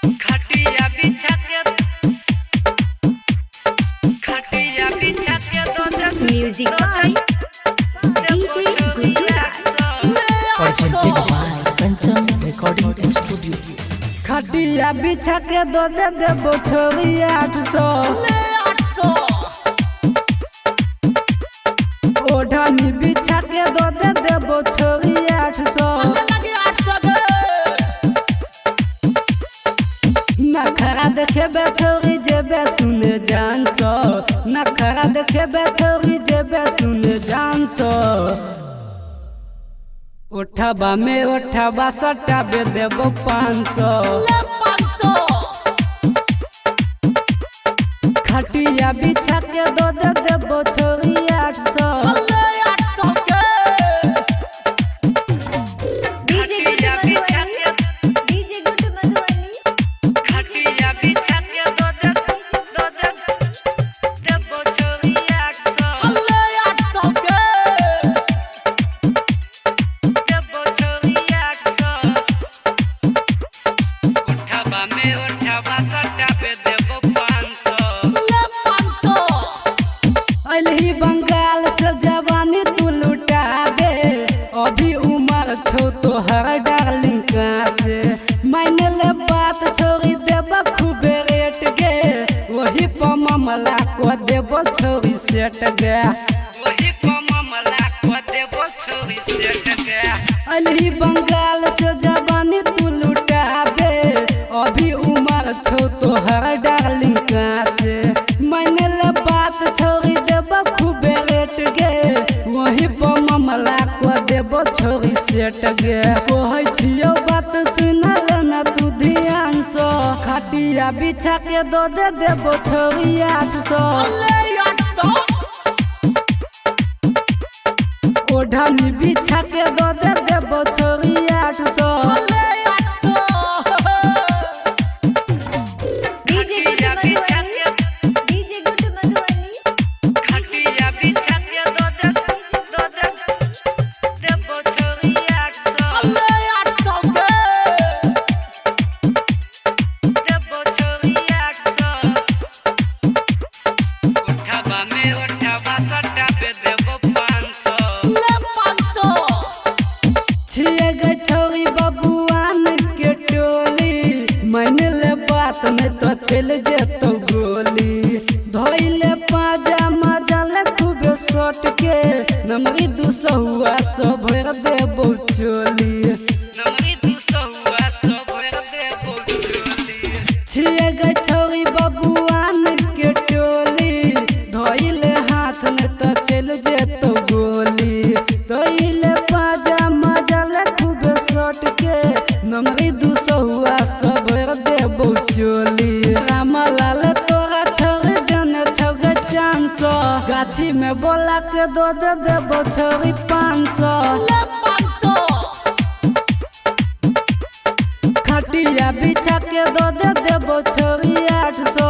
खटिया बिछा के दो दे Music by DJ Gujarat. Presented by Kanchan Recording Studio. खटिया बिछा के दो दे बोछरी 800 ओढ़नी बिछा के दो दे बोछरी 800 नखरा देखे बेछोरी जेबे सुने जान सो नखरा देखे बेछोरी जेबे सुने जान सो उठाबा में उठाबा सटाबे देबो 500 खटिया बिछा के दो देबो छोरी 800 खटिया बिछा के DJ Good Madhubani. खटिया बिछा के दो दे बोछरी 800 दे बोछरी 800 उठाबा में उठाबा सटाबे देबो 500 अली बंगाल से जवानी तू लुटाबे अभी उम्र छो तो हर डार्लिंग काटे मैंने ले बात छोड़ी देब खूबे रेट गे वही पर मामला को देबो छोरी सेट गे वही मामला को देबो छोरी सेट के अली बंगाल से जवानी तू लुटाबे अभी उम्र छो तो हर डार्लिंग काटे मैंने ले बात छोड़ी देब खूबे रेट गे वही पर मामला को देबो छोरी सेट गे कहै छियो बात सुनल न तू ध्यान से खटिया बिछा के दो देबो छोरी 800 ओढ़नी बिछा के दो देबो छोरी 800 DJ Good Madhubani. DJ Good Madhubani. खटिया बिछा के दो दे बोछरी 800 दे बोछरी 800 उठाबा में उठाबा सटाबे देबो 500 छिए गे छोरी बबुआन के टोली मैंने ले बात में तो चल जेतो गोली धइले पाजामा जले खूबे सट के नमरी 200 हुआ सो भर देबो चोली नमरी 200 हुआ सब भर देबो चोली छिए गे छोरी बबुआन के टोली धइले हाथ में तो चल जेतो गोली धइले पाजामा जले खूबे सट के नमरी 200 हुआ सब भर देबो चोली रामलाल तोरा छोरी जने छगे 400 गाछी में बोला के दो देबो छोरी 500 खटिया बिछा के दो देबो छोरी 800